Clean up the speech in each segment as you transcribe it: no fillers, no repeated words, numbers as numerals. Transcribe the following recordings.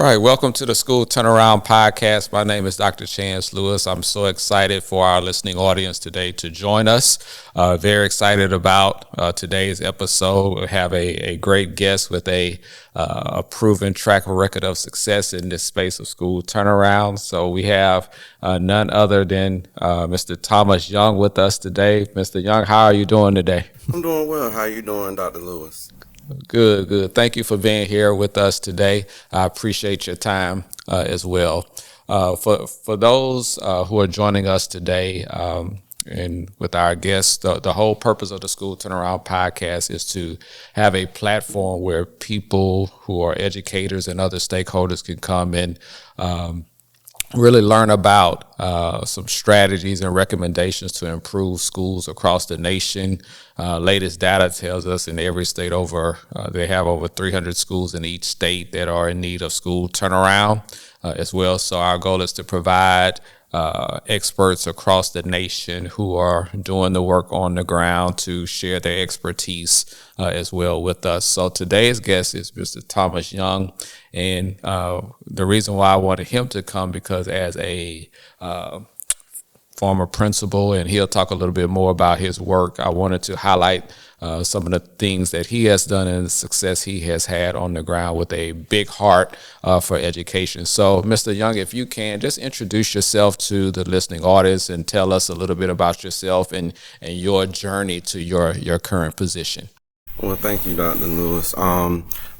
All right, welcome to the School Turnaround Podcast. My name is Dr. Chance Lewis. I'm so excited for our listening audience today to join us. Very excited about today's episode. We have a great guest with a proven track record of success in this space of school turnaround. So we have none other than Mr. Thomas Young with us today. Mr. Young, how are you doing today? I'm doing well. How you doing, Dr. Lewis? Good. Thank you for being here with us today. I appreciate your time as well. For those who are joining us today, and with our guests, the whole purpose of the School Turnaround Podcast is to have a platform where people who are educators and other stakeholders can come and really learn about some strategies and recommendations to improve schools across the nation. Latest data tells us in every state they have over 300 schools in each state that are in need of school turnaround as well. So our goal is to provide experts across the nation who are doing the work on the ground to share their expertise as well with us. So today's guest is Mr. Thomas Young, and the reason why I wanted him to come because as a former principal, and he'll talk a little bit more about his work, I wanted to highlight some of the things that he has done and the success he has had on the ground with a big heart for education. So, Mr. Young, if you can, just introduce yourself to the listening audience and tell us a little bit about yourself and your journey to your current position. Well, thank you, Dr. Lewis.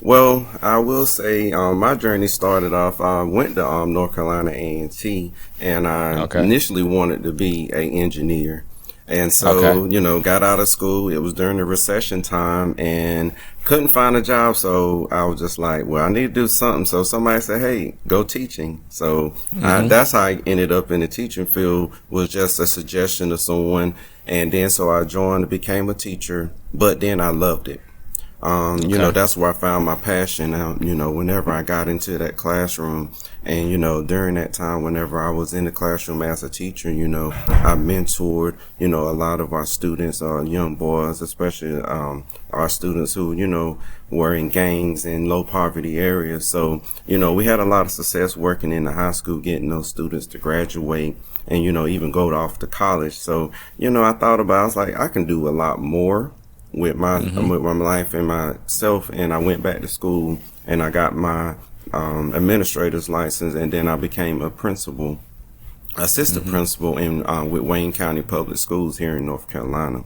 Well, I will say my journey started off. I went to North Carolina A&T, and I initially wanted to be an engineer. And so, got out of school. It was during the recession time and couldn't find a job. So I was just like, well, I need to do something. So somebody said, hey, go teaching. So that's how I ended up in the teaching field, was just a suggestion of someone. And then so I joined and became a teacher, but then I loved it. That's where I found my passion. Whenever I got into that classroom and, during that time, whenever I was in the classroom as a teacher, I mentored, a lot of our students, young boys, especially, our students who, were in gangs in low poverty areas. So, we had a lot of success working in the high school, getting those students to graduate and, even go off to college. So, I thought about, I was like, I can do a lot more with my life and myself, and I went back to school and I got my administrator's license, and then I became a assistant principal in with Wayne County Public Schools here in North Carolina.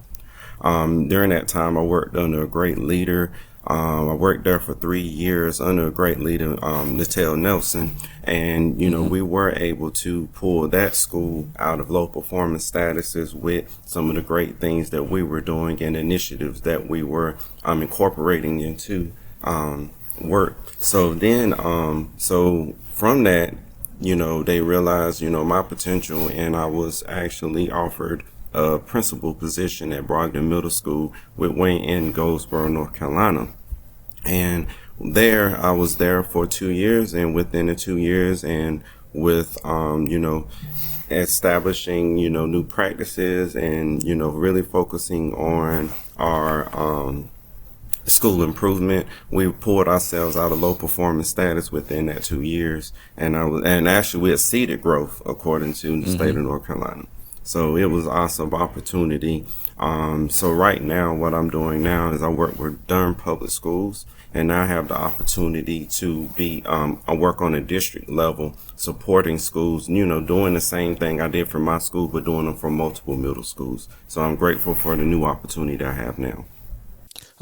During that time, I worked under a great leader. I worked there for 3 years under a great leader, Natel Nelson, and we were able to pull that school out of low performance statuses with some of the great things that we were doing and initiatives that we were incorporating into work. So then, so from that, they realized my potential, and I was actually offered a principal position at Brogdon Middle School with Wayne in Goldsboro, North Carolina. And there, I was there for 2 years, and within the 2 years, and with, establishing, new practices and, really focusing on our, school improvement, we pulled ourselves out of low performance status within that 2 years. And actually we exceeded growth according to the state of North Carolina. So it was an awesome opportunity. So right now, what I'm doing now is I work with Durham Public Schools, and I have the opportunity to I work on a district level, supporting schools, doing the same thing I did for my school, but doing them for multiple middle schools. So I'm grateful for the new opportunity I have now.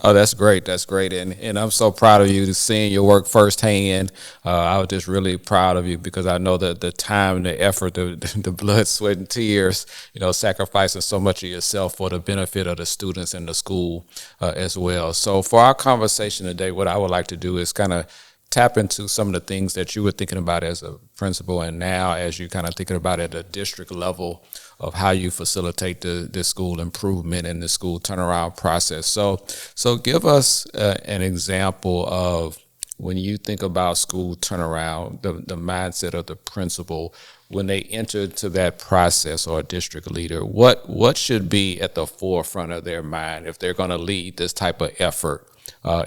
Oh, that's great. And I'm so proud of you seeing your work firsthand. I was just really proud of you because I know that the time, the effort, the blood, sweat, and tears, sacrificing so much of yourself for the benefit of the students and the school as well. So for our conversation today, what I would like to do is kind of tap into some of the things that you were thinking about as a principal, and now as you kind of thinking about it at a district level of how you facilitate the school improvement and the school turnaround process. So give us an example of when you think about school turnaround, the mindset of the principal when they enter into that process, or a district leader. What should be at the forefront of their mind if they're going to lead this type of effort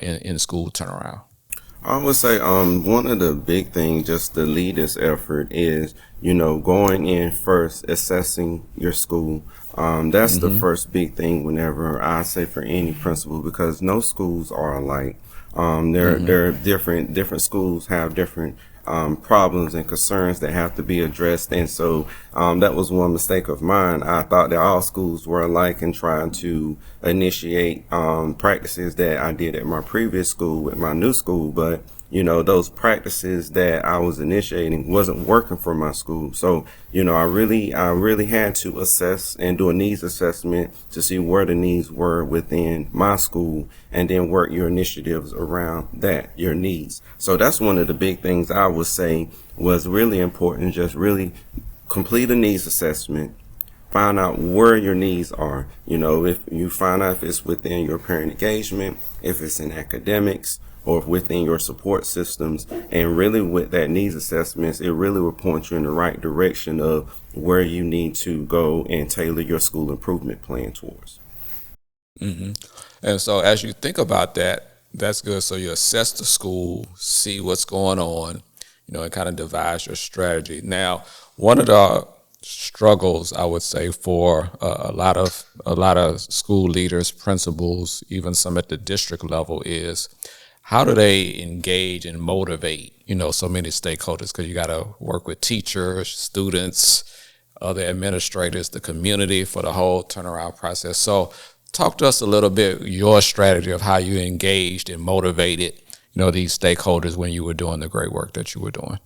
in school turnaround? I would say one of the big things just to lead this effort is, going in first, assessing your school. That's the first big thing whenever I say for any principal, because no schools are alike. They're different schools have different problems and concerns that have to be addressed. And so that was one mistake of mine. I thought that all schools were alike and trying to initiate practices that I did at my previous school with my new school. But those practices that I was initiating wasn't working for my school. So, I really had to assess and do a needs assessment to see where the needs were within my school, and then work your initiatives around that, your needs. So that's one of the big things I would say was really important. Just really complete a needs assessment. Find out where your needs are. If you find out if it's within your parent engagement, if it's in academics, or within your support systems, and really with that needs assessments, it really will point you in the right direction of where you need to go and tailor your school improvement plan towards. And so as you think about that, that's good. So you assess the school, see what's going on, and kind of devise your strategy. Now, one of the struggles I would say for a lot of school leaders, principals, even some at the district level is how do they engage and motivate, so many stakeholders? Because you got to work with teachers, students, other administrators, the community for the whole turnaround process. So talk to us a little bit, your strategy of how you engaged and motivated, these stakeholders when you were doing the great work that you were doing.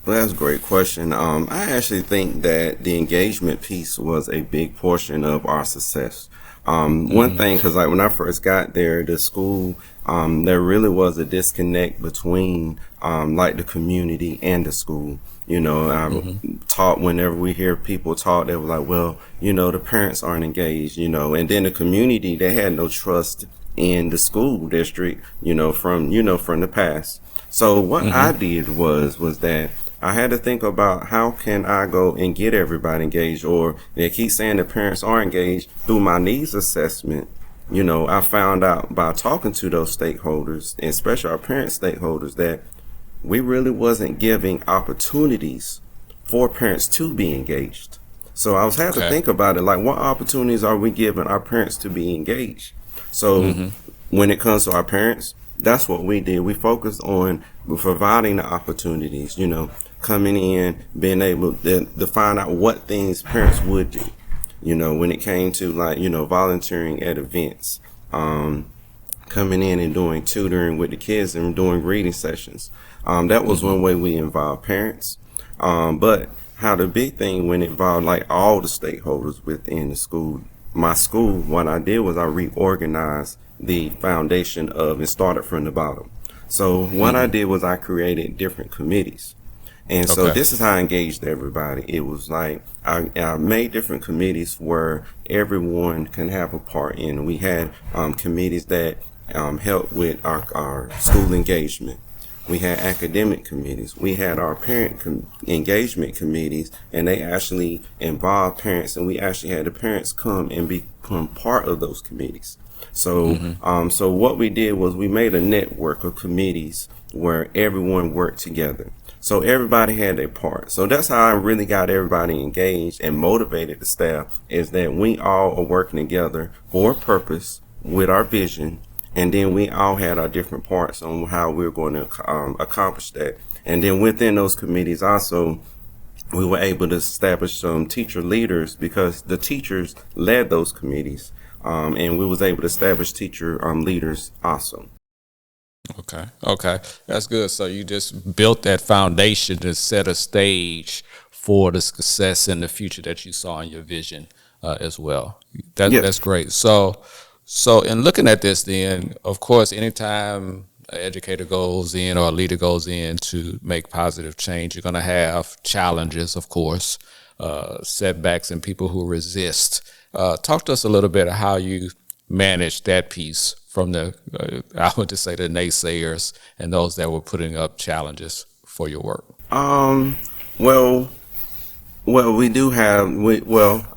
Well, that's a great question. I actually think that the engagement piece was a big portion of our success. One thing, because like when I first got there, the school, there really was a disconnect between like the community and the school. I taught whenever we hear people talk, they were like, well, the parents aren't engaged, and then the community, they had no trust in the school district, from the past. So what I did was that I had to think about how can I go and get everybody engaged, or they keep saying the parents are engaged. Through my needs assessment, I found out by talking to those stakeholders, and especially our parent stakeholders, that we really wasn't giving opportunities for parents to be engaged. So I was had to think about it, like what opportunities are we giving our parents to be engaged? So when it comes to our parents, that's what we did. We focused on providing the opportunities, coming in, being able to find out what things parents would do, when it came to like, volunteering at events, coming in and doing tutoring with the kids and doing reading sessions. That was one way we involved parents. But how the big thing when it involved like all the stakeholders within the school, my school, what I did was I reorganized the foundation of and started from the bottom. So what I did was I created different committees. And so this is how I engaged everybody. It was like I made different committees where everyone can have a part in. We had committees that helped with our school engagement. We had academic committees. We had our parent engagement committees, and they actually involved parents, and we actually had the parents come and become part of those committees. So, so what we did was we made a network of committees where everyone worked together. So everybody had their part. So that's how I really got everybody engaged and motivated the staff, is that we all are working together for a purpose with our vision. And then we all had our different parts on how we were going to accomplish that. And then within those committees also, we were able to establish some teacher leaders, because the teachers led those committees. And we was able to establish teacher leaders also. Okay. That's good. So you just built that foundation to set a stage for the success in the future that you saw in your vision as well. That's great. So in looking at this then, of course, anytime an educator goes in or a leader goes in to make positive change, you're going to have challenges, of course, setbacks and people who resist. Talk to us a little bit of how you manage that piece from the, I would just say the naysayers and those that were putting up challenges for your work. Well, Well,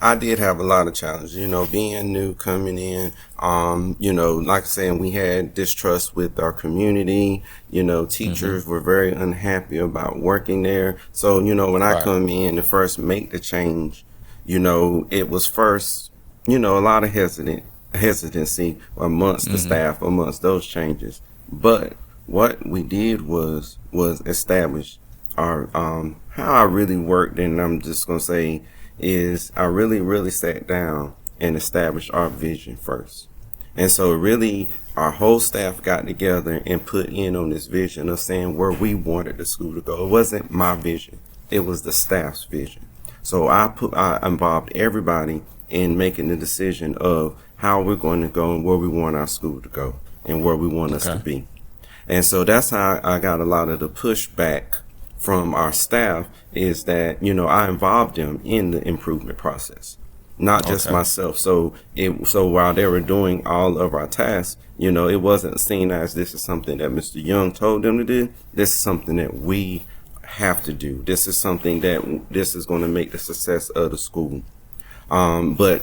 I did have a lot of challenges, being new, coming in, like I said, we had distrust with our community, Mm-hmm. teachers were very unhappy about working there. So, when I Right. come in to first make the change, it was first, a lot of hesitancy amongst the Mm-hmm. staff, amongst those changes. But what we did was establish our how I really worked, and I'm just gonna say is I really sat down and established our vision first. And so really our whole staff got together and put in on this vision of saying where we wanted the school to go. It wasn't my vision. It was the staff's vision. So I involved everybody in making the decision of how we're going to go and where we want our school to go and where we want us to Okay. be. And so that's how I got a lot of the pushback from our staff is that, I involved them in the improvement process, not just Okay. myself. So while they were doing all of our tasks, it wasn't seen as this is something that Mr. Young told them to do. This is something that we have to do. This is something that this is going to make the success of the school. But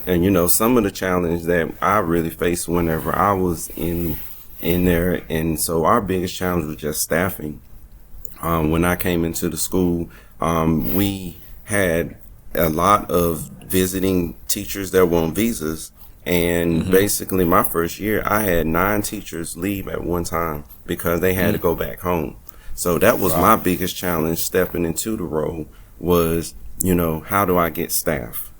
some of the challenge that I really faced whenever I was in there, and so our biggest challenge was just staffing. When I came into the school, we had a lot of visiting teachers that were on visas. And Mm-hmm. basically, my first year, I had 9 teachers leave at one time because they had to Mm. go back home. So that was my Wow. biggest challenge stepping into the role was, how do I get staff?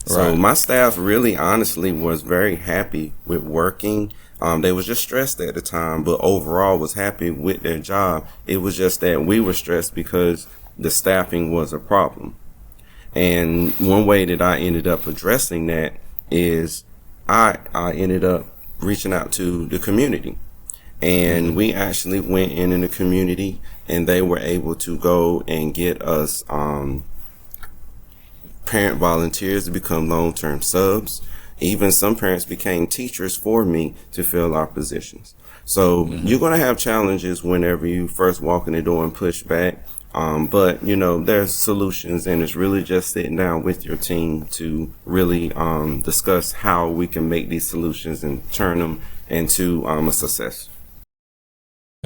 So Right. my staff really honestly was very happy with working. They was just stressed at the time, but overall was happy with their job. It was just that we were stressed because the staffing was a problem. And one way that I ended up addressing that is I ended up reaching out to the community. And Mm-hmm. we actually went in the community and they were able to go and get us parent volunteers to become long-term subs. Even some parents became teachers for me to fill our positions. So Mm-hmm. you're going to have challenges whenever you first walk in the door and push back. But there's solutions, and it's really just sitting down with your team to really discuss how we can make these solutions and turn them into a success.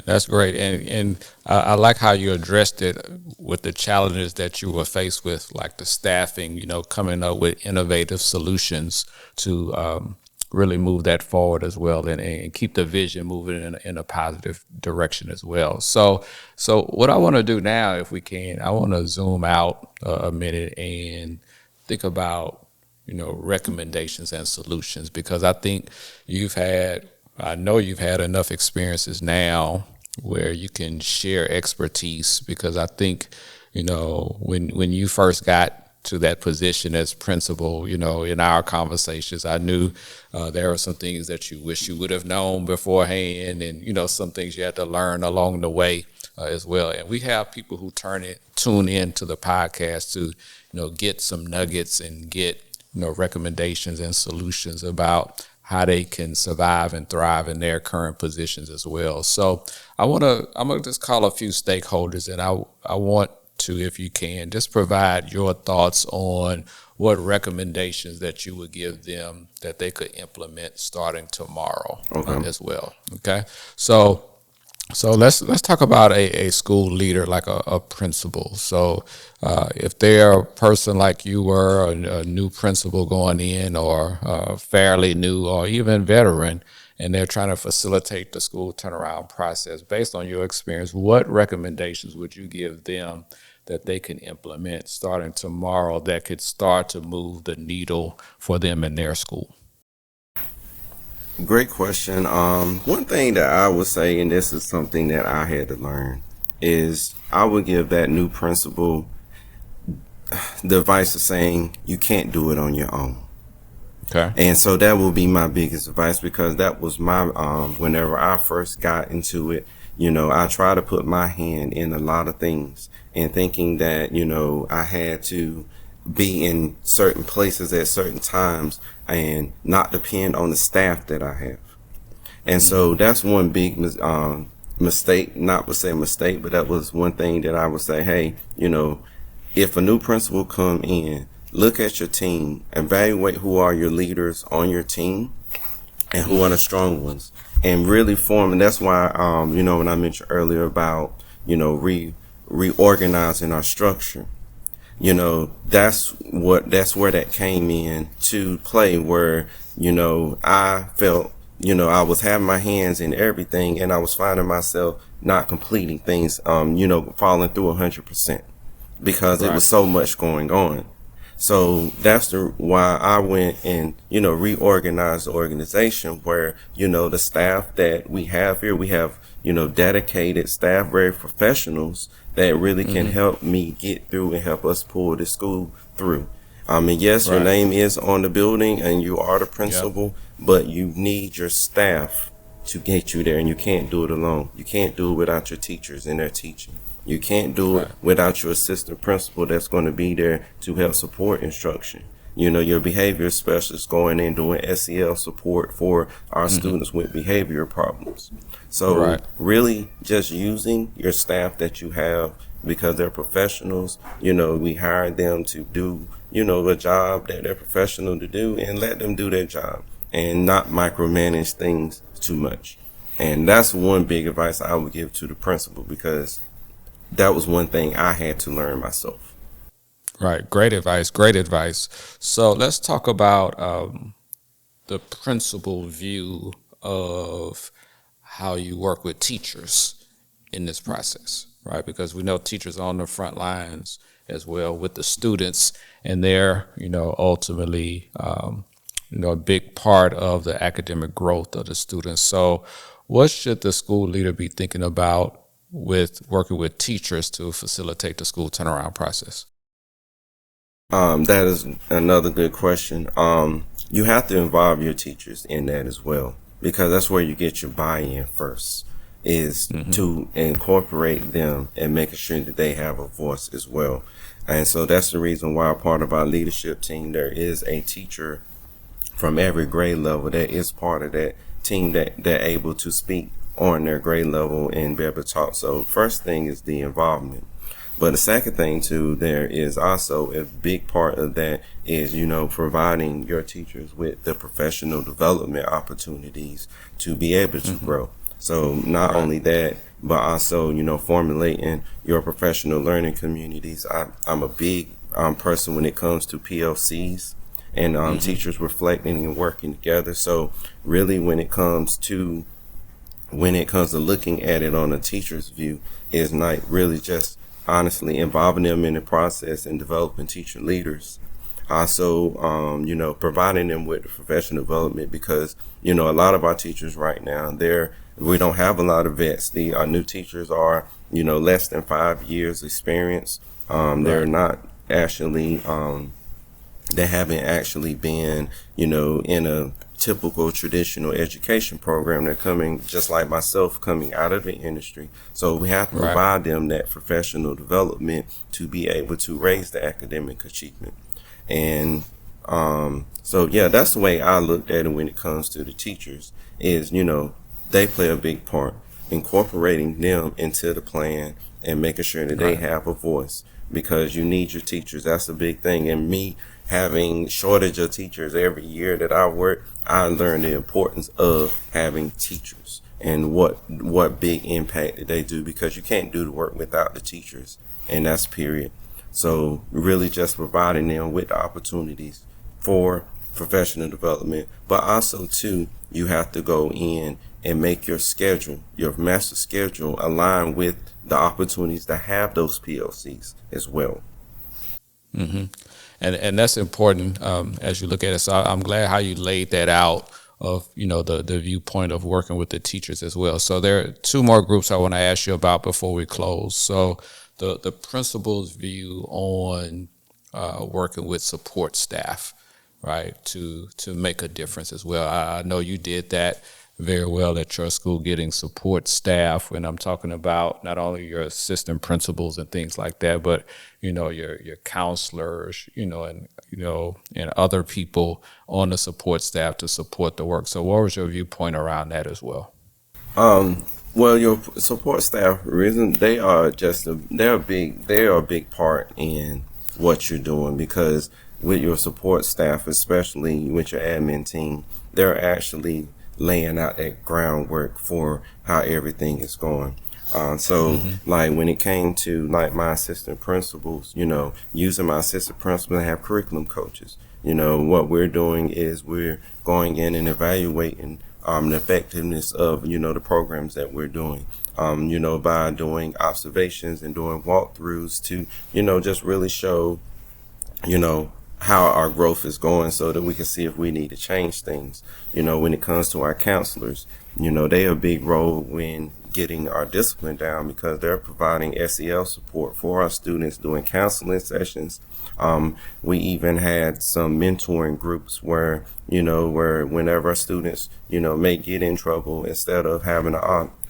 That's great, and I like how you addressed it with the challenges that you were faced with, like the staffing. Coming up with innovative solutions to really move that forward as well, and keep the vision moving in a positive direction as well. So what I want to do now, if we can, I want to zoom out a minute and think about recommendations and solutions, because you've had I know you've had enough experiences now where you can share expertise, because I think when you first got to that position as principal, in our conversations, I knew there were some things that you wish you would have known beforehand, and some things you had to learn along the way as well. And we have people who tune in to the podcast to get some nuggets and get recommendations and solutions about how they can survive and thrive in their current positions as well. So I'm gonna just call a few stakeholders, and I want to, if you can, just provide your thoughts on what recommendations that you would give them that they could implement starting tomorrow Okay. as well. Okay, so let's talk about a school leader, like a principal. So if they're a person like you were, a new principal going in, or fairly new, or even veteran, and they're trying to facilitate the school turnaround process, based on your experience, what recommendations would you give them that they can implement starting tomorrow that could start to move the needle for them in their school? Great question. One thing that I would say, and this is something that I had to learn, is I would give that new principal the advice of saying you can't do it on your own. Okay. And so that will be my biggest advice, because that was my whenever I first got into it, I try to put my hand in a lot of things and thinking that, I had to be in certain places at certain times and not depend on the staff that I have. And Mm-hmm. so that's one big mistake, not to say mistake, but that was one thing that I would say, hey, if a new principal come in, look at your team, evaluate who are your leaders on your team and who are the strong ones, and really form. And that's why, when I mentioned earlier about, reorganizing our structure, that's where that came in to play, where, I felt, I was having my hands in everything, and I was finding myself not completing things, falling through 100% because it was so much going on. So that's why I went and, reorganized the organization where, the staff that we have here, we have, dedicated staff, very professionals that really can help me get through and help us pull the school through. And yes, your name is on the building and you are the principal, but you need your staff to get you there, and you can't do it alone. You can't do it without your teachers and their teaching. You can't do it without your assistant principal that's going to be there to help support instruction. Your behavior specialist going in doing SEL support for our students with behavior problems. So really just using your staff that you have, because they're professionals. We hired them to do, a job that they're professional to do, and let them do their job and not micromanage things too much. And that's one big advice I would give to the principal, because that was one thing I had to learn myself. Right. Great advice. Great advice. So let's talk about the principal view of how you work with teachers in this process, right? Because we know teachers are on the front lines as well with the students, and they're, ultimately, a big part of the academic growth of the students. So what should the school leader be thinking about with working with teachers to facilitate the school turnaround process? That is another good question. You have to involve your teachers in that as well, because that's where you get your buy-in first, is to incorporate them and making sure that they have a voice as well. And so that's the reason why part of our leadership team, there is a teacher from every grade level that is part of that team that they're able to speak on their grade level and be able to talk. So first thing is the involvement. But the second thing too, there is also a big part of that is, providing your teachers with the professional development opportunities to be able to grow. So not only that, but also, formulating your professional learning communities. I'm a big person when it comes to PLCs and teachers reflecting and working together. So really when it comes to looking at it on a teacher's view, is not really just honestly involving them in the process and developing teacher leaders. Also, providing them with professional development, because, a lot of our teachers right now, we don't have a lot of vets. Our new teachers are, less than 5 years experience. They're not actually, they haven't actually been, in a typical traditional education program. They're coming, just like myself, coming out of the industry. So we have to provide them that professional development to be able to raise the academic achievement. And that's the way I looked at it when it comes to the teachers, is, they play a big part, incorporating them into the plan and making sure that they have a voice, because you need your teachers. That's a big thing. And me having shortage of teachers every year that I work, I learned the importance of having teachers and what big impact that they do, because you can't do the work without the teachers, and that's period. So really just providing them with the opportunities for professional development, but also too, you have to go in and make your schedule, your master schedule, align with the opportunities to have those PLCs as well. And that's important as you look at it. So I'm glad how you laid that out of, the viewpoint of working with the teachers as well. So there are two more groups I want to ask you about before we close. So the principal's view on working with support staff, right, to make a difference as well. I know you did that very well at your school, getting support staff, when I'm talking about not only your assistant principals and things like that, but your counselors, and other people on the support staff to support the work. So what was your viewpoint around that as well? Well, your support staff, reason they are a big part in what you're doing, because with your support staff, especially with your admin team, they're actually laying out that groundwork for how everything is going. So like when it came to like my assistant principals, using my assistant principal to have curriculum coaches, what we're doing is we're going in and evaluating the effectiveness of, the programs that we're doing, by doing observations and doing walkthroughs to, just really show, how our growth is going so that we can see if we need to change things. When it comes to our counselors, they have a big role when getting our discipline down, because they're providing SEL support for our students doing counseling sessions. We even had some mentoring groups where, where whenever our students, may get in trouble, instead of having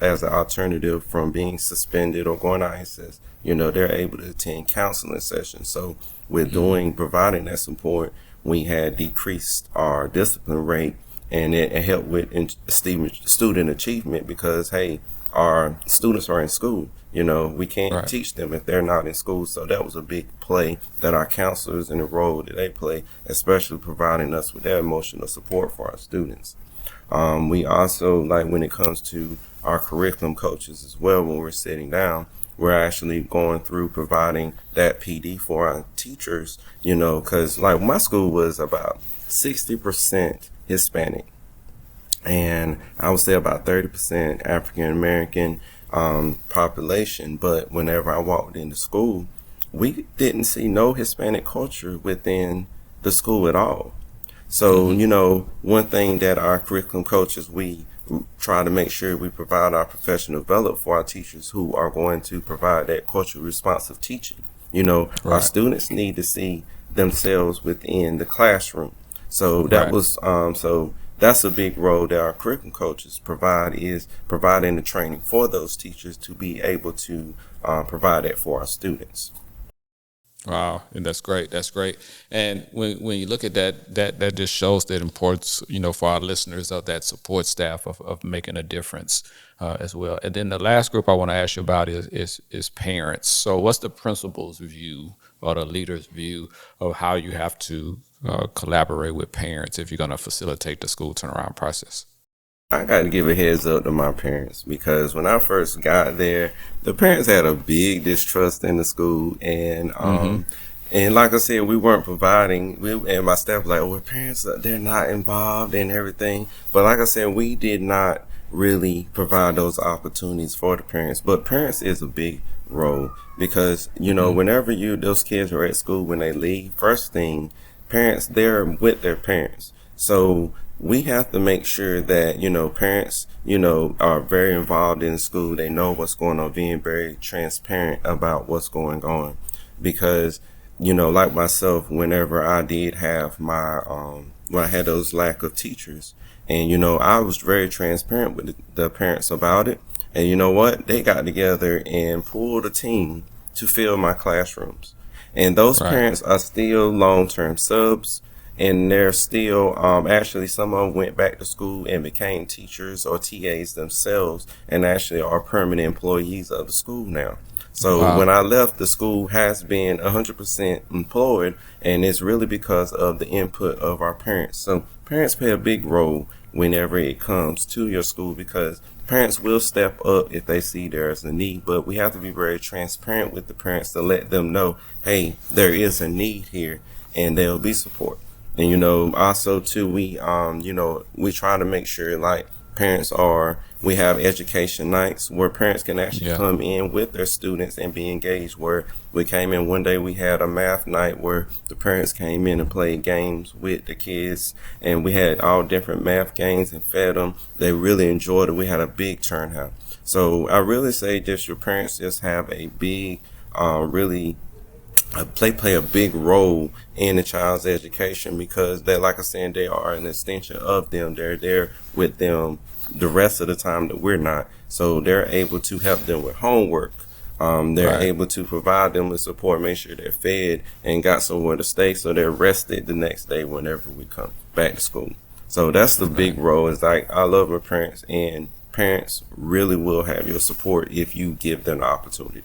as an alternative from being suspended or going to ISS, they're able to attend counseling sessions. So with providing that support, we had decreased our discipline rate, and it helped with student achievement, because, hey, our students are in school. We can't teach them if they're not in school. So that was a big play that our counselors and the role that they play, especially providing us with that emotional support for our students. We also, like when it comes to our curriculum coaches as well, when we're sitting down, we're actually going through providing that PD for our teachers, because like my school was about 60% Hispanic, and I would say about 30% African American population. But whenever I walked into school, we didn't see no Hispanic culture within the school at all. So, one thing that our curriculum coaches, we try to make sure we provide our professional development for our teachers who are going to provide that culturally responsive teaching. Our students need to see themselves within the classroom. So that was, so that's a big role that our curriculum coaches provide, is providing the training for those teachers to be able to provide that for our students. Wow, and that's great. That's great. And when you look at that just shows the importance, for our listeners, of that support staff of making a difference as well. And then the last group I want to ask you about is parents. So what's the principal's view or the leader's view of how you have to collaborate with parents if you're going to facilitate the school turnaround process? I got to give a heads up to my parents, because when I first got there, the parents had a big distrust in the school, and and like I said, we weren't providing. And my staff was like, "Oh, parents, they're not involved in everything." But like I said, we did not really provide those opportunities for the parents. But parents is a big role, because whenever those kids are at school, when they leave, first thing, parents, they're with their parents. So we have to make sure that, parents, are very involved in school. They know what's going on, being very transparent about what's going on. Because, like myself, whenever I did have my, when I had those lack of teachers, and, I was very transparent with the parents about it. And you know what? They got together and pulled a team to fill my classrooms. And those parents are still long-term subs. And they're still, actually, some of them went back to school and became teachers or TAs themselves, and actually are permanent employees of the school now. So when I left, the school has been 100% employed, and it's really because of the input of our parents. So parents play a big role whenever it comes to your school, because parents will step up if they see there's a need, but we have to be very transparent with the parents to let them know, hey, there is a need here, and there'll be support. And, also too, we try to make sure, like, we have education nights where parents can actually come in with their students and be engaged. Where we came in one day, we had a math night where the parents came in and played games with the kids, and we had all different math games and fed them. They really enjoyed it. We had a big turnout. So I really say just your parents just have a big, they play a big role in the child's education, because they, like I said, they are an extension of them. They're there with them the rest of the time that we're not. So they're able to help them with homework. They're able to provide them with support, make sure they're fed and got somewhere to stay, so they're rested the next day whenever we come back to school. So that's the big role. Is like, I love my parents, and parents really will have your support if you give them the opportunity.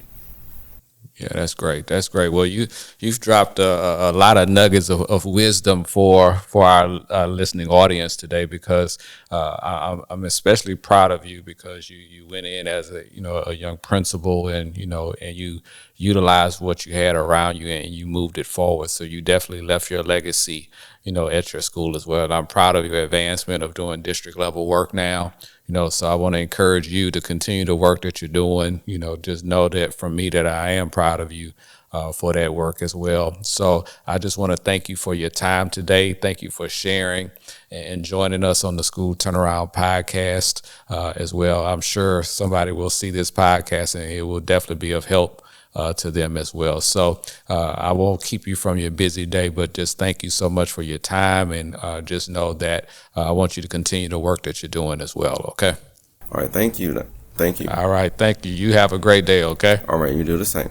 Yeah, that's great. That's great. Well, you've dropped a lot of nuggets of wisdom for our listening audience today, because I'm especially proud of you, because you went in as a young principal, and and you utilized what you had around you, and you moved it forward. So you definitely left your legacy at your school as well. And I'm proud of your advancement of doing district level work now. So I want to encourage you to continue the work that you're doing. Just know that from me, that I am proud of you for that work as well. So I just want to thank you for your time today. Thank you for sharing and joining us on the School Turnaround podcast as well. I'm sure somebody will see this podcast, and it will definitely be of help to them as well. So I won't keep you from your busy day, but just thank you so much for your time, and just know that I want you to continue the work that you're doing as well. Okay. All right. Thank you. Thank you. All right. Thank you. You have a great day. Okay. All right. You do the same.